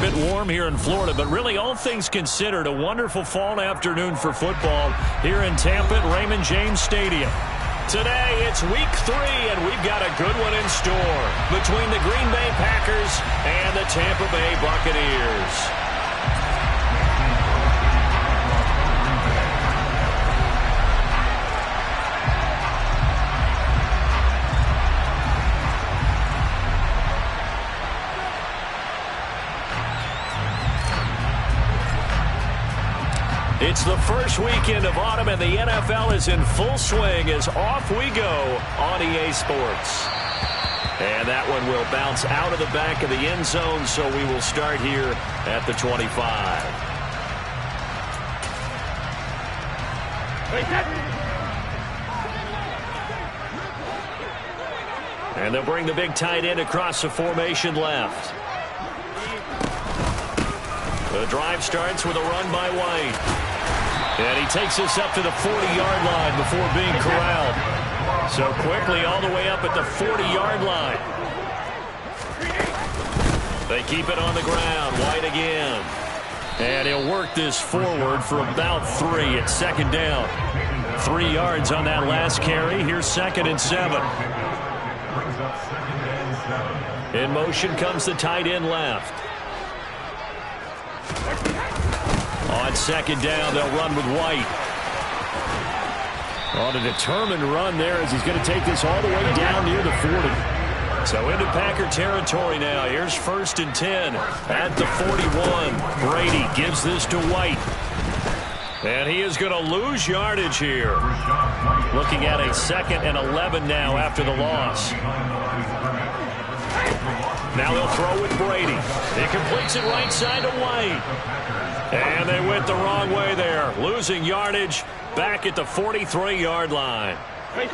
bit warm here in Florida, but really all things considered, a wonderful fall afternoon for football here in Tampa at Raymond James Stadium. Today, it's week 3, and we've got a good one in store between the Green Bay Packers and the Tampa Bay Buccaneers. It's the first weekend of autumn, and the NFL is in full swing as off we go on EA Sports. And that one will bounce out of the back of the end zone, so we will start here at the 25. And they'll bring the big tight end across the formation left. The drive starts with a run by White. And he takes us up to the 40-yard line before being corralled. So quickly all the way up at the 40-yard line. They keep it on the ground. White again. And he'll work this forward for about 3 at second down. 3 yards on that last carry. Here's 2nd and 7. In motion comes the tight end left. On second down, they'll run with White. On a determined run there as he's going to take this all the way down near the 40. So into Packer territory now. Here's 1st and 10 at the 41. Brady gives this to White. And he is going to lose yardage here. Looking at a 2nd and 11 now after the loss. Now they'll throw with Brady. He completes it right side to White. And they went the wrong way there. Losing yardage back at the 43-yard line.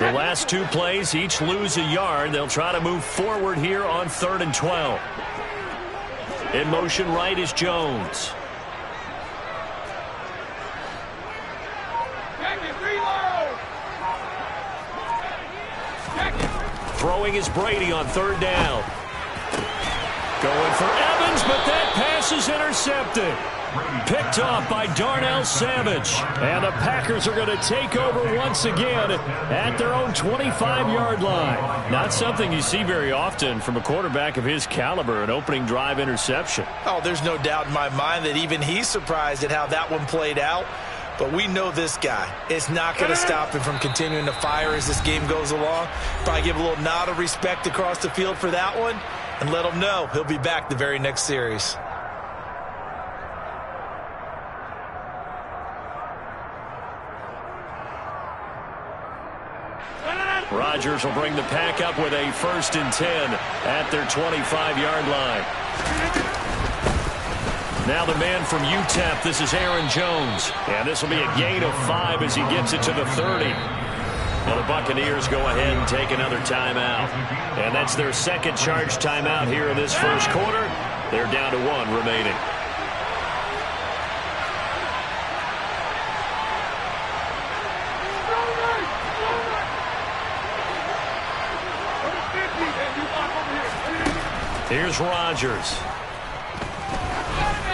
The last 2 plays each lose a yard. They'll try to move forward here on 3rd and 12. In motion right is Jones. Throwing is Brady on 3rd down. Going for Evans, but that pass is intercepted. Picked off by Darnell Savage. And the Packers are going to take over once again at their own 25-yard line. Not something you see very often from a quarterback of his caliber, an opening drive interception. Oh, there's no doubt in my mind that even he's surprised at how that one played out. But we know this guy. It's not going to stop him from continuing to fire as this game goes along. Probably give a little nod of respect across the field for that one and let him know he'll be back the very next series. Rodgers will bring the pack up with a 1st and 10 at their 25-yard line. Now the man from UTEP, this is Aaron Jones. And this will be a gain of 5 as he gets it to the 30. Now the Buccaneers go ahead and take another timeout. And that's their 2nd charge timeout here in this first quarter. They're down to 1 remaining. Here's Rodgers.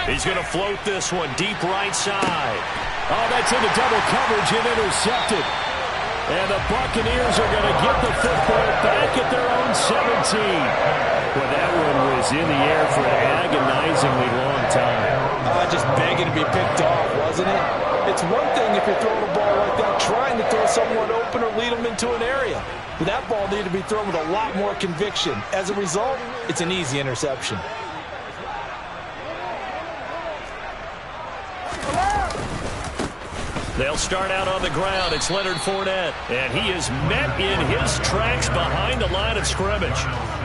He's going to float this one deep right side. Oh, that's into double coverage and intercepted. And the Buccaneers are going to get the football back at their own 17. Well, that one was in the air for an agonizingly long time. Just begging to be picked off, wasn't it? It's one thing if you're throwing a ball like that, trying to throw someone open or lead them into an area. But that ball needed to be thrown with a lot more conviction. As a result, it's an easy interception. They'll start out on the ground. It's Leonard Fournette. And he is met in his tracks behind the line of scrimmage.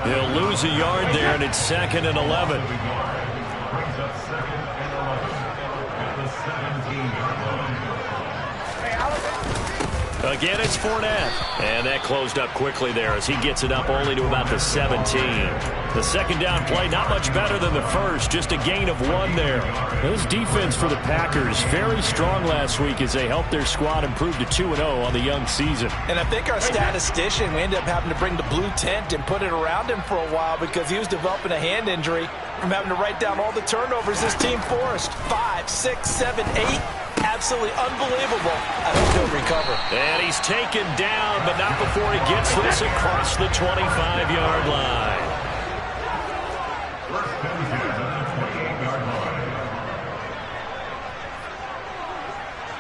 He'll lose a yard there, and it's 2nd and 11. Again, it's Fournette. And that closed up quickly there as he gets it up only to about the 17. The second down play, not much better than the first, just a gain of 1 there. This defense for the Packers, very strong last week as they helped their squad improve to 2-0 on the young season. And I think our statistician, we ended up having to bring the blue tent and put it around him for a while because he was developing a hand injury from having to write down all the turnovers this team forced. 5, 6, 7, 8. Absolutely unbelievable. I hope he'll recover. And he's taken down, but not before he gets this across the 25-yard line.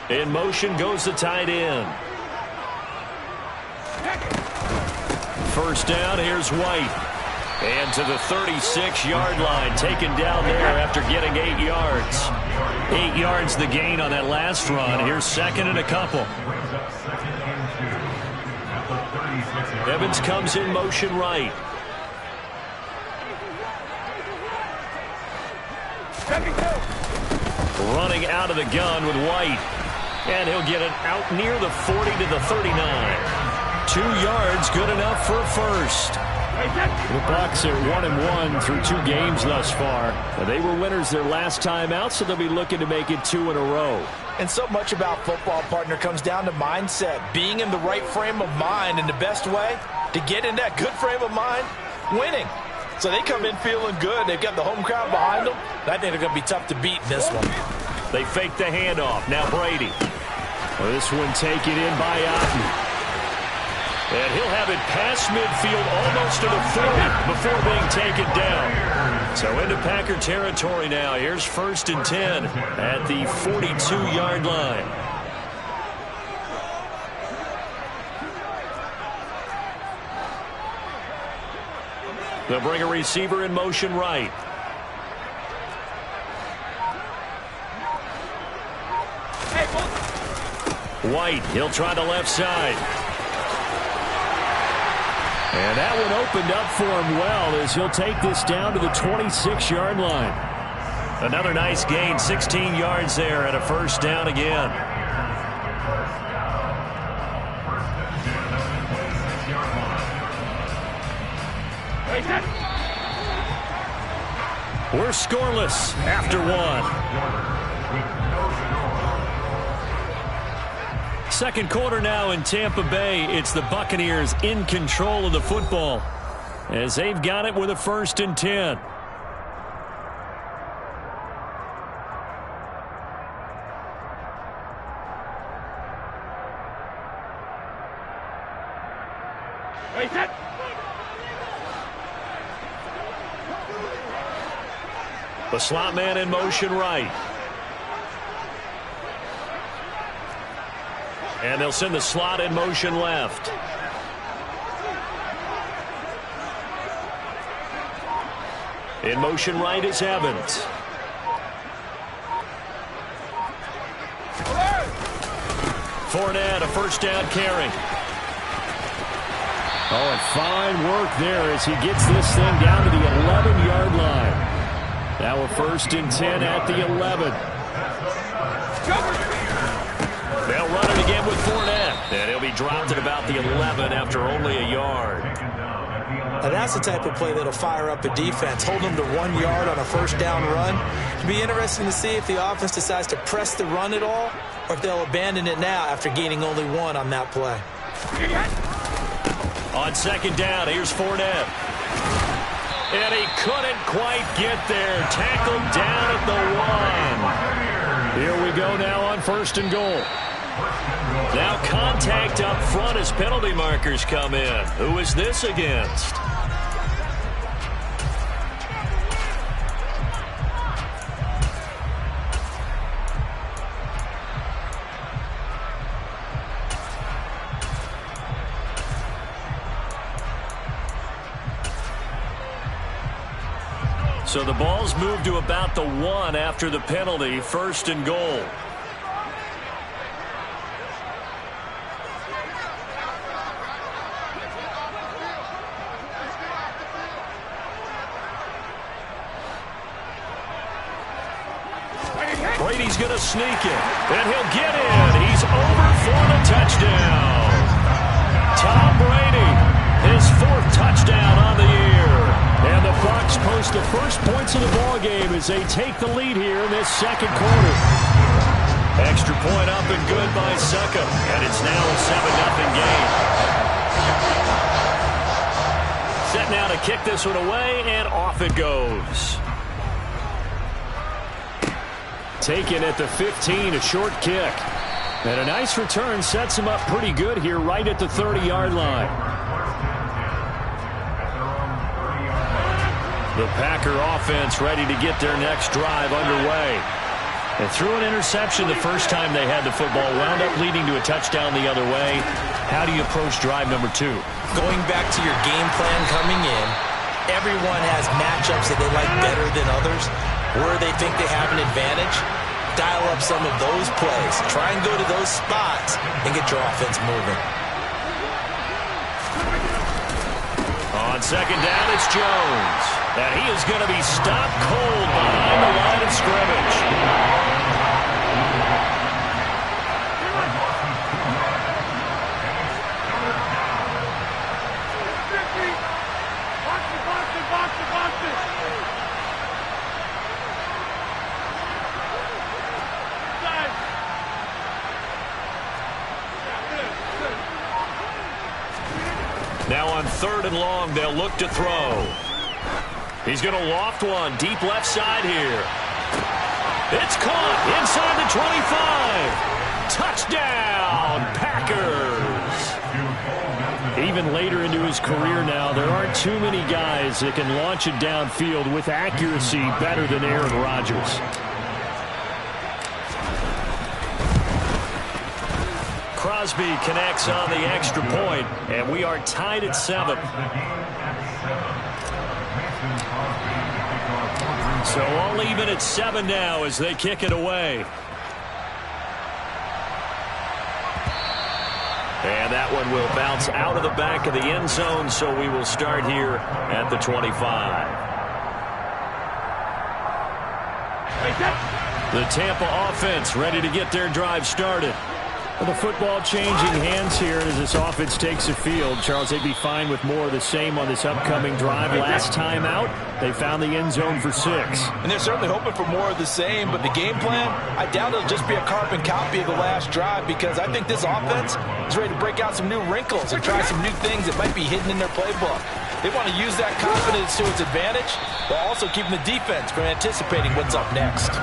In motion goes the tight end. First down, here's White. And to the 36-yard line, taken down there after getting 8 yards. 8 yards the gain on that last run. Here's second and a couple. Evans comes in motion right. Running out of the gun with White. And he'll get it out near the 40 to the 39. 2 yards, good enough for a first. The Bucs are 1-1 through 2 games thus far. They were winners their last time out, so they'll be looking to make it 2 in a row. And so much about football, partner, comes down to mindset. Being in the right frame of mind, and the best way to get in that good frame of mind, winning. So they come in feeling good. They've got the home crowd behind them. And I think they're going to be tough to beat in this one. They fake the handoff. Now Brady. Well, this one taken in by Otten. And he'll have it past midfield almost to the 40 before being taken down. So into Packer territory now. Here's 1st and 10 at the 42-yard line. They'll bring a receiver in motion right. White, he'll try the left side. And that one opened up for him well as he'll take this down to the 26-yard line. Another nice gain, 16 yards there and a first down again. We're scoreless after 1. Second quarter now in Tampa Bay. It's the Buccaneers in control of the football as they've got it with a 1st and 10. The slot man in motion right. And they'll send the slot in motion left. In motion right is Evans. Fournette, a first down carry. Oh, and fine work there as he gets this thing down to the 11-yard line. Now a 1st and 10 at the 11. They'll run it again with Fournette. And he'll be dropped at about the 11 after only a yard. Now that's the type of play that'll fire up a defense. Hold them to 1 yard on a first down run. It'll be interesting to see if the offense decides to press the run at all or if they'll abandon it now after gaining only 1 on that play. On second down, here's Fournette. And he couldn't quite get there. Tackled down at the 1. Here we go now on 1st and goal. Now contact up front as penalty markers come in. Who is this against? So the ball's moved to about the 1 after the penalty. 1st and goal. Brady's going to sneak it, and he'll get in. He's over for the touchdown. they take the lead here in this second quarter. Extra point up and good by Suckup, and it's now a 7-0 game. Set now to kick this one away, and off it goes. Taken at the 15, a short kick. And a nice return sets him up pretty good here right at the 30-yard line. The Packer offense ready to get their next drive underway. They threw an interception the first time they had the football, wound up leading to a touchdown the other way. How do you approach drive number 2? Going back to your game plan coming in, everyone has matchups that they like better than others, where they think they have an advantage. Dial up some of those plays. Try and go to those spots and get your offense moving. On second down, it's Jones. And he is going to be stopped cold behind the line of scrimmage. Now on 3rd and long, they'll look to throw. He's going to loft one deep left side here. It's caught inside the 25. Touchdown, Packers. Even later into his career now, there aren't too many guys that can launch it downfield with accuracy better than Aaron Rodgers. Crosby connects on the extra point, and we are tied at 7. So all even at 7 now as they kick it away. And that one will bounce out of the back of the end zone, so we will start here at the 25. The Tampa offense ready to get their drive started. The football changing hands here as this offense takes the field. Charles, they'd be fine with more of the same on this upcoming drive. Last time out, they found the end zone for 6. And they're certainly hoping for more of the same, but the game plan, I doubt it'll just be a carbon copy of the last drive, because I think this offense is ready to break out some new wrinkles and try some new things that might be hidden in their playbook. They want to use that confidence to its advantage while also keeping the defense from anticipating what's up next.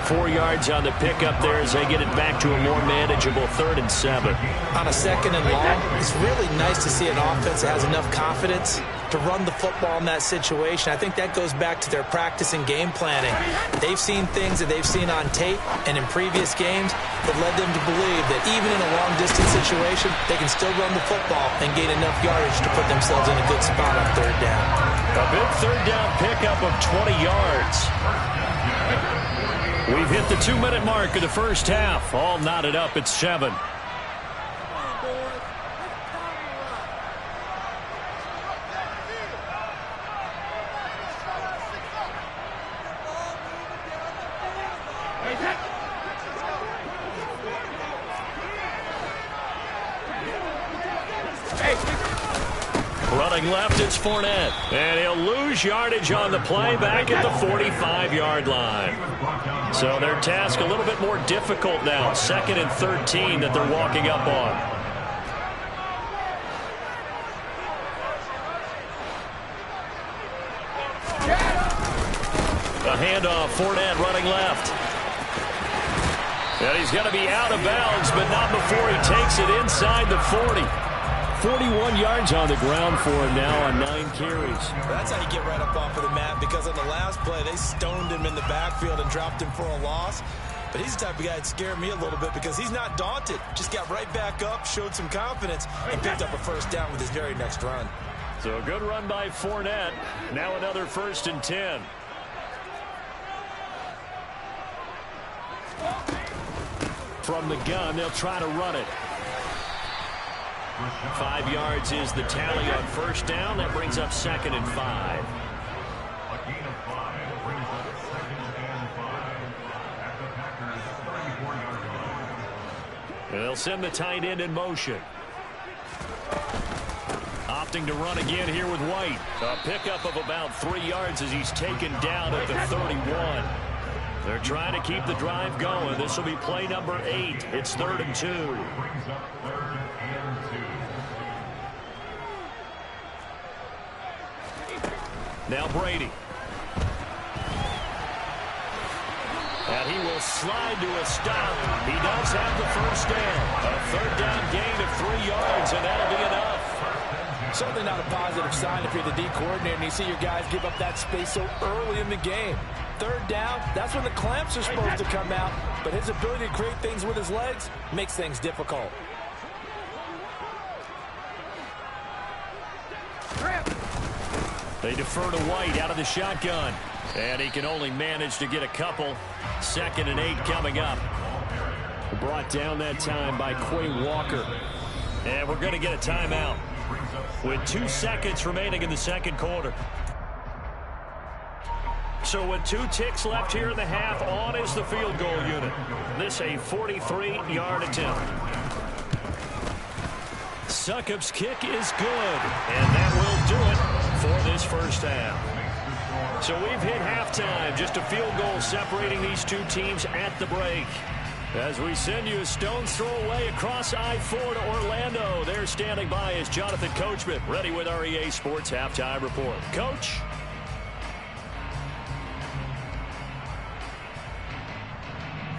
4 yards on the pickup there as they get it back to a more manageable 3rd and 7. On a 2nd and long, it's really nice to see an offense that has enough confidence to run the football in that situation. I think that goes back to their practice and game planning. They've seen things that they've seen on tape and in previous games that led them to believe that even in a long-distance situation, they can still run the football and gain enough yardage to put themselves in a good spot on 3rd down. A big 3rd down pickup of 20 yards. We've hit the 2-minute mark of the first half. All knotted up at 7. Running left, it's Fournette. And he'll lose yardage on the play back at the 45-yard line. So their task a little bit more difficult now. 2nd and 13 that they're walking up on. A handoff, Fournette running left. And he's going to be out of bounds, but not before he takes it inside the 40. 41 yards on the ground for him now on 9 carries. That's how you get right up off of the mat, because on the last play, they stoned him in the backfield and dropped him for a loss. But he's the type of guy that scared me a little bit because he's not daunted. Just got right back up, showed some confidence, and picked up a 1st down with his very next run. So a good run by Fournette. Now another 1st and 10. From the gun, they'll try to run it. 5 yards is the tally on 1st down. That brings up 2nd and 5. And they'll send the tight end in motion. opting to run again here with White. A pickup of about 3 yards as he's taken down at the 31. They're trying to keep the drive going. This will be play number 8. It's 3rd and 2. Now Brady. And he will slide to a stop. He does have the first down. A 3rd down gain of 3 yards, and that'll be enough. Certainly not a positive sign if you're the D coordinator and you see your guys give up that space so early in the game. 3rd down, that's when the clamps are supposed to come out, but his ability to create things with his legs makes things difficult. They defer to White out of the shotgun. And he can only manage to get a couple. 2nd and 8 coming up. Brought down that time by Quay Walker. And we're going to get a timeout with 2 seconds remaining in the 2nd quarter. So with 2 ticks left here in the half, on is the field goal unit. This a 43-yard attempt. Succop's kick is good, and that will do it for this first half. So we've hit halftime, just a field goal separating these 2 teams at the break. As we send you a stone's throw away across I-4 to Orlando. There standing by is Jonathan Coachman, ready with our EA Sports Halftime Report. Coach?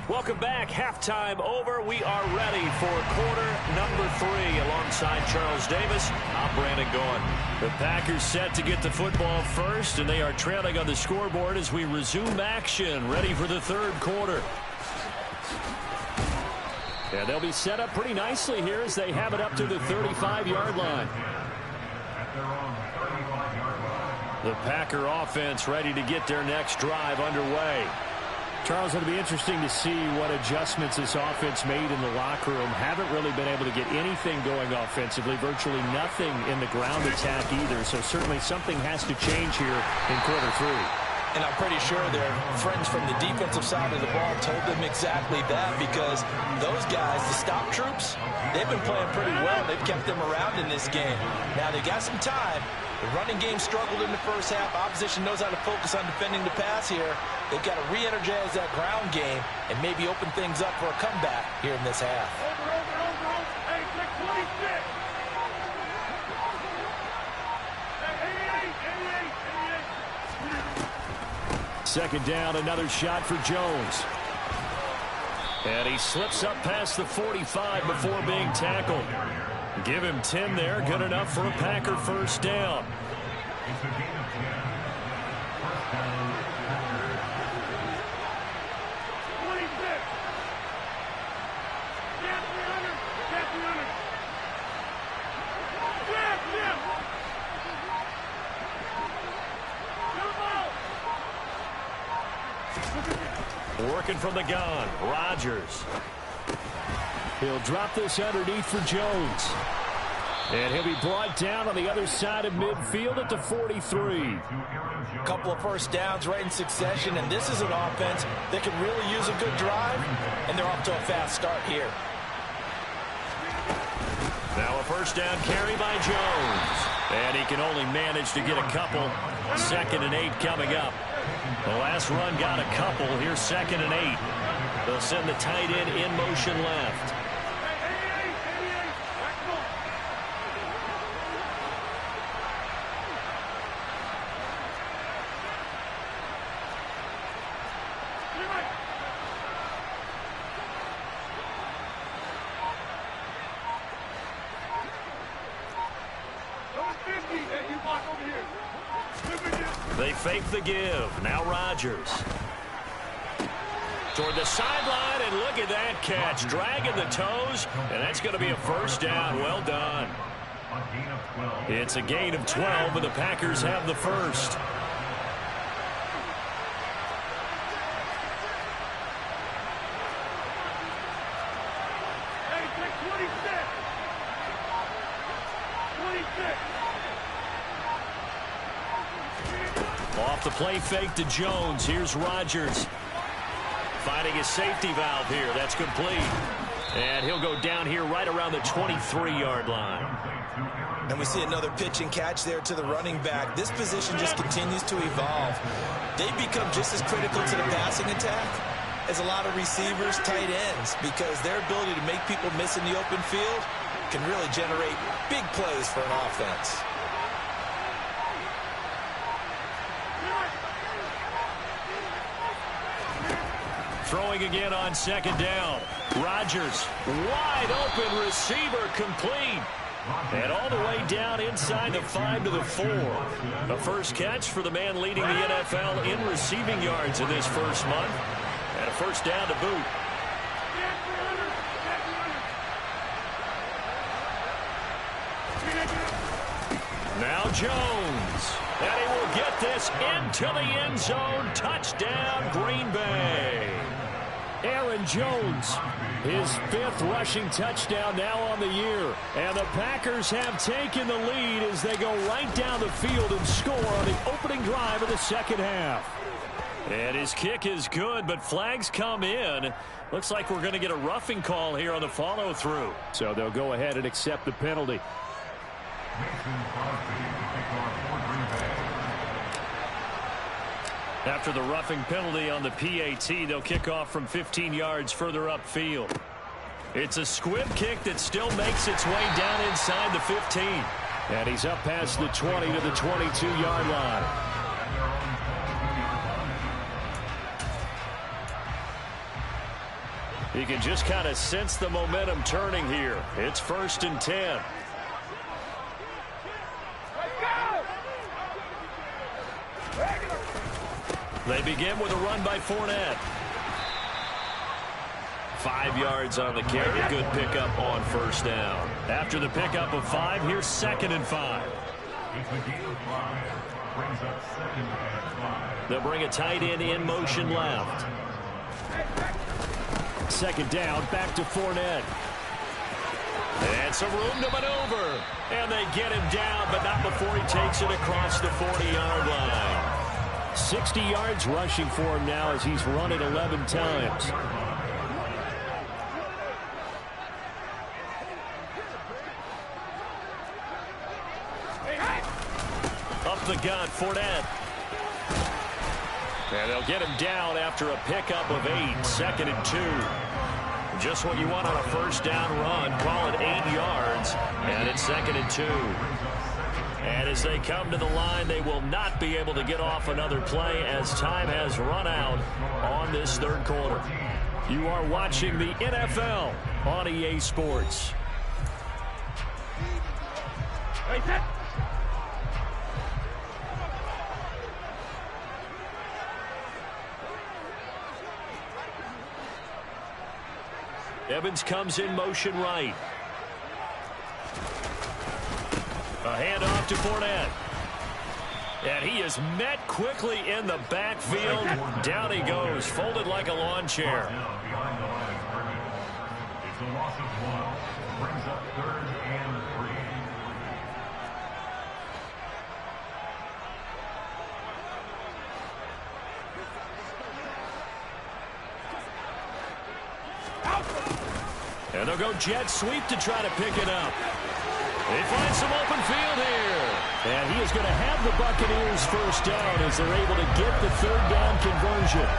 Welcome back. Halftime over. We are ready for quarter number 3. Alongside Charles Davis, I'm Brandon Gaughan. The Packers set to get the football first, and they are trailing on the scoreboard as we resume action, ready for the 3rd quarter. And they'll be set up pretty nicely here as they have it up to the 35-yard line. The Packer offense ready to get their next drive underway. Charles, it'll be interesting to see what adjustments this offense made in the locker room. Haven't really been able to get anything going offensively, virtually nothing in the ground attack either. So certainly something has to change here in quarter 3. And I'm pretty sure their friends from the defensive side of the ball told them exactly that, because those guys, the stop troops, they've been playing pretty well. They've kept them around in this game. Now they got some time. The running game struggled in the first half. Opposition knows how to focus on defending the pass here. They've got to re-energize that ground game and maybe open things up for a comeback here in this half. Hey, 26. Second down, another shot for Jones. And he slips up past the 45 before being tackled. Give him 10 there, good enough for a Packer first down. Working from the gun, Rodgers. He'll drop this underneath for Jones. And he'll be brought down on the other side of midfield at the 43. A couple of first downs right in succession, and this is an offense that can really use a good drive, and they're off to a fast start here. Now a first down carry by Jones. And he can only manage to get a couple. 2nd and 8 coming up. The last run got a couple. Here's 2nd and 8. They'll send the tight end in motion left. They fake the give. Now Rodgers. Toward the sideline, and look at that catch. Dragging the toes, and that's going to be a first down. Well done. It's a gain of 12, and the Packers have the first. Off the play fake to Jones. Here's Rodgers. Finding his safety valve here. That's complete. And he'll go down here right around the 23-yard line. And we see another pitch and catch there to the running back. This position just continues to evolve. They become just as critical to the passing attack as a lot of receivers, tight ends, because their ability to make people miss in the open field can really generate big plays for an offense. Throwing again on second down. Rodgers, wide open receiver, complete. And all the way down inside the 5 to the 4. The first catch for the man leading the NFL in receiving yards in this first month. And a first down to boot. Now Jones. And he will get this into the end zone. Touchdown, Green Bay. Aaron Jones, his 5th rushing touchdown now on the year. And the Packers have taken the lead as they go right down the field and score on the opening drive of the second half. And his kick is good, but flags come in. Looks like we're going to get a roughing call here on the follow-through. So they'll go ahead and accept the penalty. After the roughing penalty on the PAT, they'll kick off from 15 yards further upfield. It's a squib kick that still makes its way down inside the 15. And he's up past the 20 to the 22-yard line. You can just kind of sense the momentum turning here. It's 1st and 10. They begin with a run by Fournette. 5 yards on the carry. Good pickup on first down. After the pickup of 5, here's 2nd and 5. They'll bring a tight end in motion left. 2nd down, back to Fournette. And some room to maneuver. And they get him down, but not before he takes it across the 40-yard line. 60 yards rushing for him now as he's run it 11 times. Up the gun, Fournette. And they'll get him down after a pickup of 8, 2nd and 2. Just what you want on a first down run. Call it 8 yards, and it's 2nd and 2. And as they come to the line, they will not be able to get off another play as time has run out on this 3rd quarter. You are watching the NFL on EA Sports. Evans comes in motion right. A handoff to Fournette. And he is met quickly in the backfield. Down he goes, folded like a lawn chair. It's a loss of 1. Brings up 3rd and 3. And they'll go jet sweep to try to pick it up. They find some open field here. And he is going to have the Buccaneers first down as they're able to get the 3rd down conversion.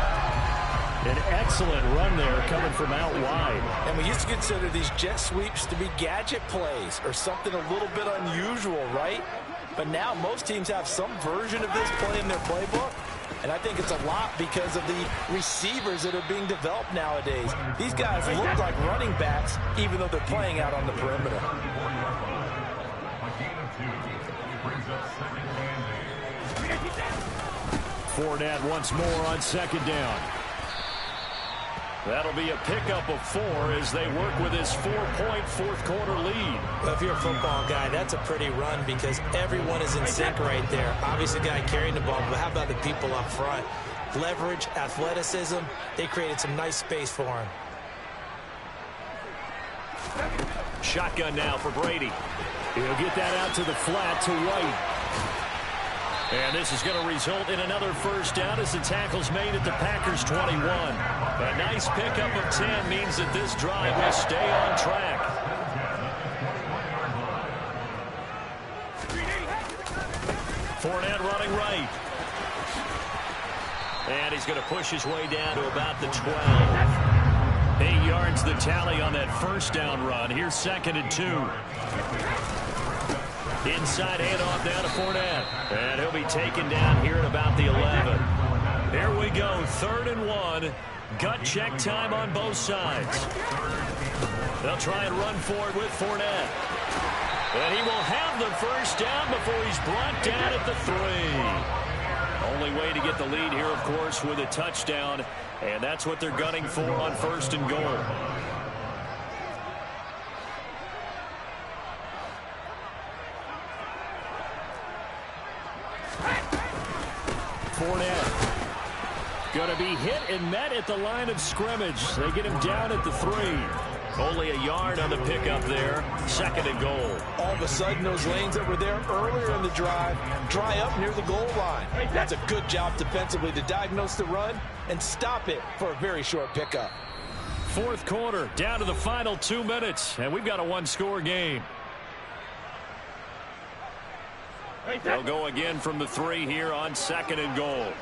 An excellent run there coming from out wide. And we used to consider these jet sweeps to be gadget plays or something a little bit unusual, right? But now most teams have some version of this play in their playbook. And I think it's a lot because of the receivers that are being developed nowadays. These guys look like running backs even though they're playing out on the perimeter. Fournette once more on 2nd down. That'll be a pickup of 4 as they work with his 4-point 4th quarter lead. Well, if you're a football guy, that's a pretty run because everyone is in sync right there. Obviously, the guy carrying the ball, but how about the people up front? Leverage, athleticism, they created some nice space for him. Shotgun now for Brady. He'll get that out to the flat to White. And this is going to result in another first down as the tackle's made at the Packers' 21. A nice pickup of 10 means that this drive will stay on track. Fournette running right. And he's going to push his way down to about the 12. 8 yards the tally on that first down run. Here's 2nd and 2. Inside handoff down to Fournette. And he'll be taken down here at about the 11. Here we go, 3rd and 1. Gut check time on both sides. They'll try and run for it with Fournette. And he will have the first down before he's brought down at the 3. Only way to get the lead here, of course, with a touchdown. And that's what they're gunning for on 1st and goal. Fournette. Going to be hit and met at the line of scrimmage. They get him down at the 3. Only a yard on the pickup there. 2nd and goal. All of a sudden, those lanes that were there earlier in the drive dry up near the goal line. That's a good job defensively to diagnose the run and stop it for a very short pickup. 4th quarter, down to the final 2 minutes, and we've got a one-score game. They'll go again from the 3 here on 2nd and goal.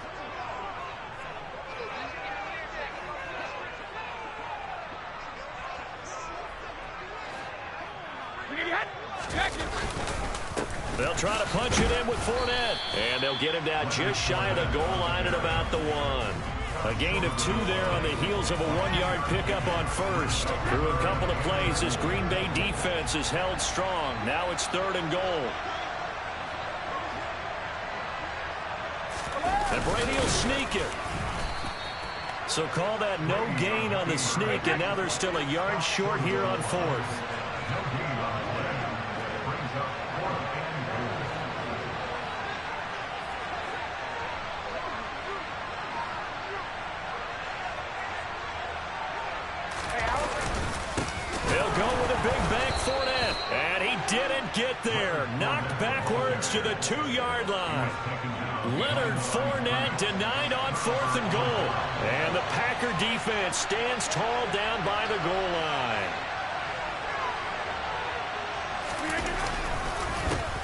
They'll try to punch it in with Fournette. And they'll get him down just shy of the goal line at about the 1. A gain of 2 there on the heels of a 1-yard pickup on 1st. Through a couple of plays, this Green Bay defense is held strong. Now it's 3rd and goal. And Brady will sneak it. So call that no gain on the sneak, and now they're still a yard short here on 4th. Get there, knocked backwards to the 2-yard line. Leonard Fournette denied on 4th and goal. And the Packer defense stands tall down by the goal line.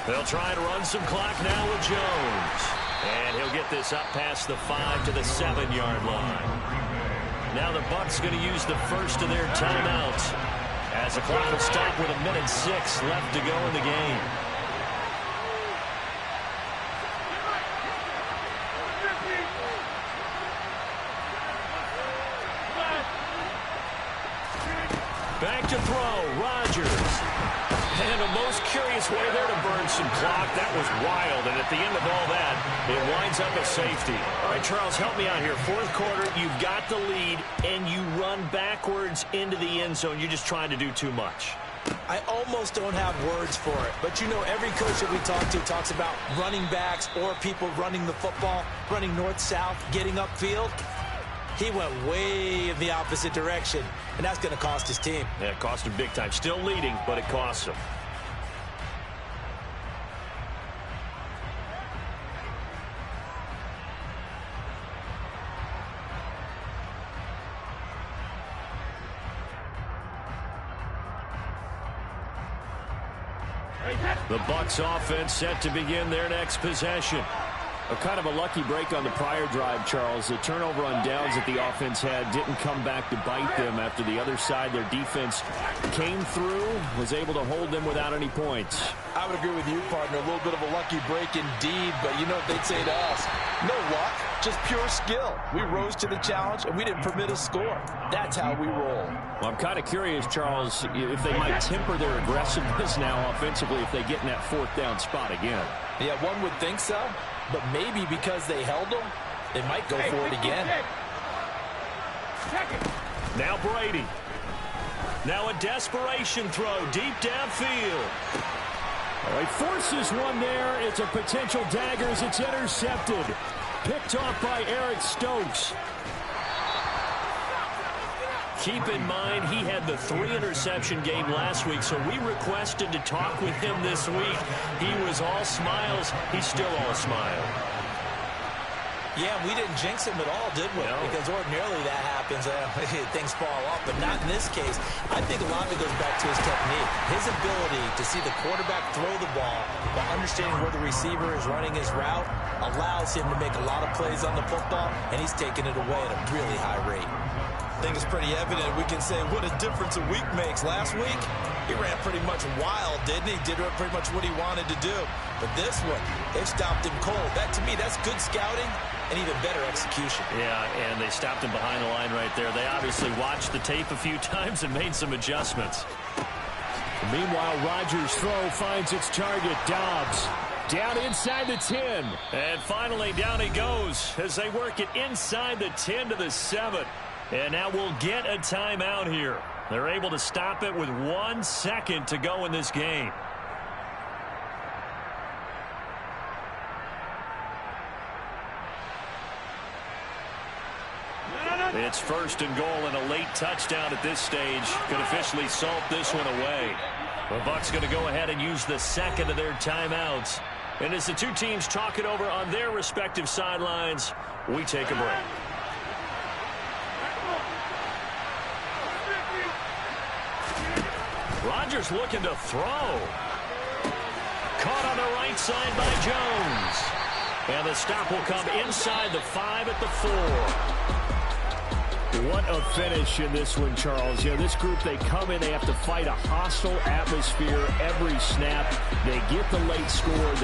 They'll try and run some clock now with Jones. And he'll get this up past the 5 to the 7-yard line. Now the Bucs going to use the first of their timeouts, as the clock will stop with 1:06 left to go in the game. Back to throw, Rodgers. And a most curious way there to burn some clock. That was wild, and at the end of all that, it winds up a safety. All right, Charles, help me out here. 4th quarter, you've got the lead, and you run backwards into the end zone. You're just trying to do too much. I almost don't have words for it, but you know, every coach that we talk to talks about running backs or people running the football, running north-south, getting upfield. He went way in the opposite direction, and that's going to cost his team. Yeah, it cost him big time. Still leading, but it costs him. The Bucs offense set to begin their next possession. A kind of a lucky break on the prior drive, Charles. The turnover on downs that the offense had didn't come back to bite them after the other side. Their defense came through, was able to hold them without any points. I would agree with you, partner. A little bit of a lucky break indeed, but you know what they'd say to us? No luck, just pure skill. We rose to the challenge, and we didn't permit a score. That's how we roll. Well, I'm kind of curious, Charles, if they might temper their aggressiveness now offensively if they get in that 4th down spot again. Yeah, one would think so. But maybe because they held them, they might go for it again. Now Brady. Now a desperation throw deep downfield. Oh, he forces one there. It's a potential dagger as it's intercepted. Picked off by Eric Stokes. Keep in mind, he had the 3-interception game last week, so we requested to talk with him this week. He was all smiles. He's still all smile. Yeah, we didn't jinx him at all, did we? No. Because ordinarily that happens. Things fall off, but not in this case. I think a lot of it goes back to his technique. His ability to see the quarterback throw the ball while understanding where the receiver is running his route allows him to make a lot of plays on the football, and he's taking it away at a really high rate. I think it's pretty evident. We can say what a difference a week makes. Last week, he ran pretty much wild, didn't he? Did pretty much what he wanted to do. But this one, they stopped him cold. That, to me, that's good scouting and even better execution. Yeah, and they stopped him behind the line right there. They obviously watched the tape a few times and made some adjustments. Meanwhile, Rodgers' throw finds its target, Dobbs. Down inside the 10. And finally, down he goes as they work it inside the 10 to the 7. And now we'll get a timeout here. They're able to stop it with 1 second to go in this game. It's 1st and goal and a late touchdown at this stage could officially salt this one away. The Bucs going to go ahead and use the second of their timeouts. And as the two teams talk it over on their respective sidelines, we take a break. Rodgers looking to throw. Caught on the right side by Jones. And the stop will come inside the 5 at the 4. What a finish in this one, Charles. You know, this group, they come in, they have to fight a hostile atmosphere every snap. They get the late score. They